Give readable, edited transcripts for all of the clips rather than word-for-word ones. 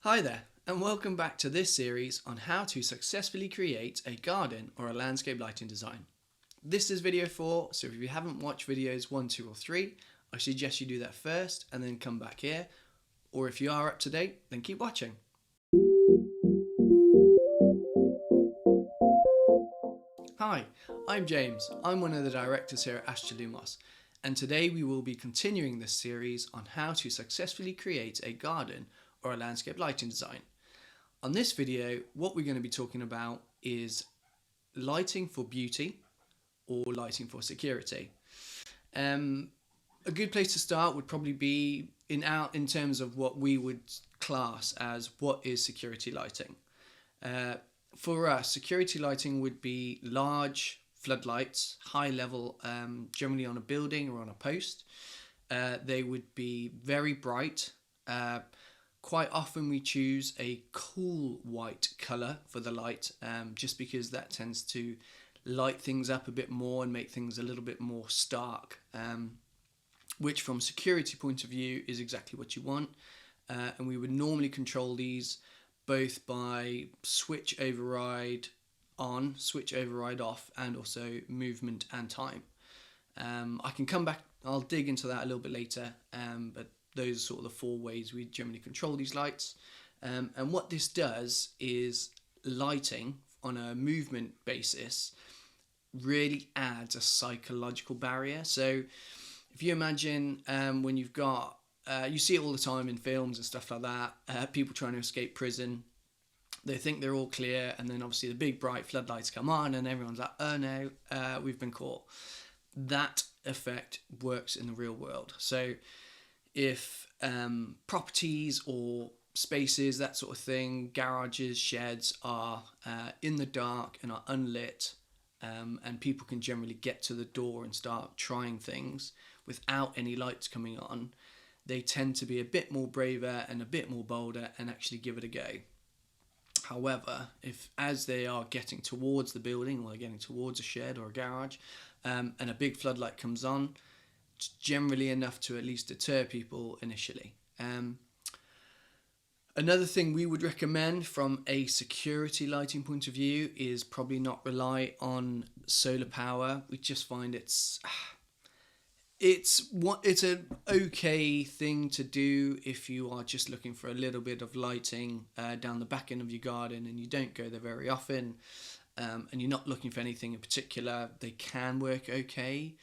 Hi there, and welcome back to this series on how to successfully create a garden or a landscape lighting design. This is video 4, so if you haven't watched videos 1, 2 or 3, I suggest you do that first and then come back here, or if you are up to date, then keep watching. Hi, I'm James. I'm one of the directors here at Astra Lumos, and today we will be continuing this series on how to successfully create a garden or a landscape lighting design. On this video, what we're going to be talking about is lighting for beauty or lighting for security. A good place to start would probably be in terms of what we would class as what is security lighting. For us, security lighting would be large floodlights, high level, generally on a building or on a post. They would be very bright. Quite often we choose a cool white colour for the light, just because that tends to light things up a bit more and make things a little bit more stark, which from a security point of view is exactly what you want. And we would normally control these both by switch override on, switch override off, and also movement and time. I can come back, I'll dig into that a little bit later, but those are sort of the 4 ways we generally control these lights. And what this does is lighting on a movement basis really adds a psychological barrier. So if you imagine when you've got, you see it all the time in films and stuff like that, people trying to escape prison, they think they're all clear, and then obviously the big bright floodlights come on and everyone's like, oh no, we've been caught. That effect works in the real world. So if properties or spaces, that sort of thing, garages, sheds are in the dark and are unlit, and people can generally get to the door and start trying things without any lights coming on, they tend to be a bit more braver and a bit more bolder and actually give it a go. However, if as they are getting towards the building or they're getting towards a shed or a garage, and a big floodlight comes on, it's generally enough to at least deter people initially. Another thing we would recommend from a security lighting point of view is probably not rely on solar power. We just find it's an okay thing to do if you are just looking for a little bit of lighting down the back end of your garden and you don't go there very often, and you're not looking for anything in particular. They can work okay.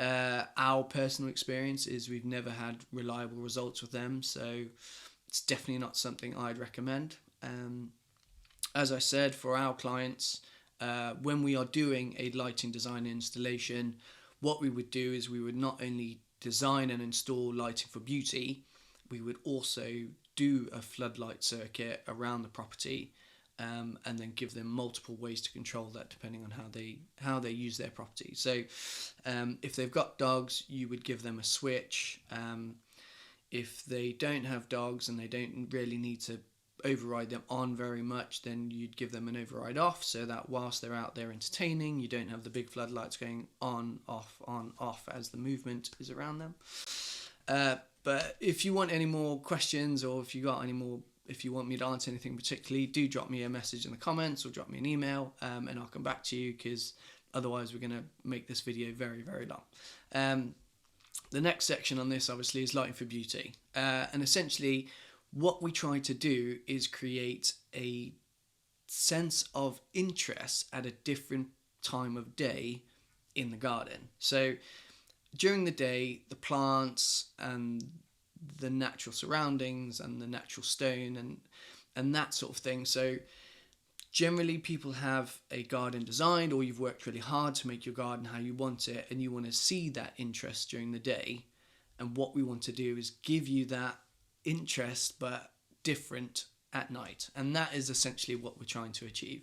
Our personal experience is we've never had reliable results with them, so it's definitely not something I'd recommend. As I said, for our clients, when we are doing a lighting design installation, what we would do is we would not only design and install lighting for beauty, we would also do a floodlight circuit around the property, and then give them multiple ways to control that depending on how they use their property. So if they've got dogs, you would give them a switch. If they don't have dogs and they don't really need to override them on very much, then you'd give them an override off, so that whilst they're out there entertaining, you don't have the big floodlights going on, off as the movement is around them. But if you want any more questions, or if you want me to answer anything particularly, do drop me a message in the comments or drop me an email, and I'll come back to you, because otherwise we're going to make this video very, very long. The next section on this obviously is lighting for beauty, and essentially what we try to do is create a sense of interest at a different time of day in the garden. So during the day, the plants and the natural surroundings and the natural stone and that sort of thing. So generally people have a garden designed, or you've worked really hard to make your garden how you want it, and you want to see that interest during the day. And what we want to do is give you that interest but different at night, and that is essentially what we're trying to achieve.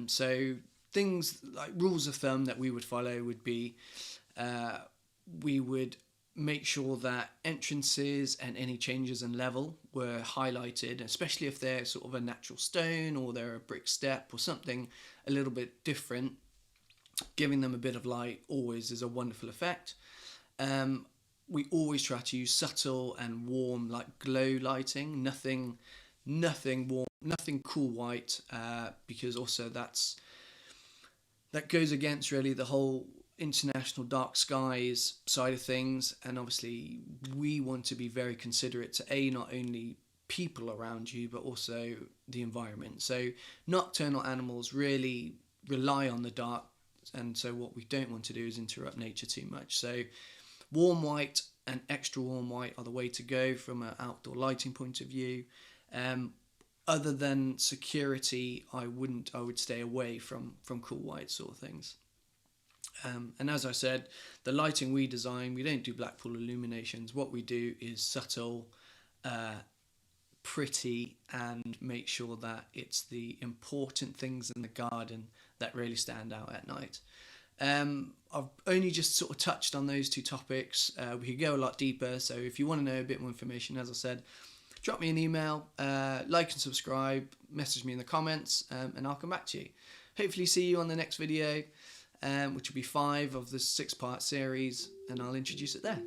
So things like rules of thumb that we would follow would be, we would make sure that entrances and any changes in level were highlighted, especially if they're sort of a natural stone or they're a brick step or something a little bit different. Giving them a bit of light always is a wonderful effect. We always try to use subtle and warm, like glow lighting, nothing nothing warm, nothing cool white, because also that goes against really the whole international dark skies side of things. And obviously we want to be very considerate to not only people around you but also the environment. So nocturnal animals really rely on the dark, and so what we don't want to do is interrupt nature too much. So warm white and extra warm white are the way to go from an outdoor lighting point of view. Other than security, I would stay away from cool white sort of things. And as I said, the lighting we design, we don't do Blackpool illuminations. What we do is subtle, pretty, and make sure that it's the important things in the garden that really stand out at night. I've only just sort of touched on those two topics. We could go a lot deeper, so if you want to know a bit more information, as I said, drop me an email, like and subscribe, message me in the comments, and I'll come back to you. Hopefully see you on the next video, which will be 5 of the 6-part series, and I'll introduce it there.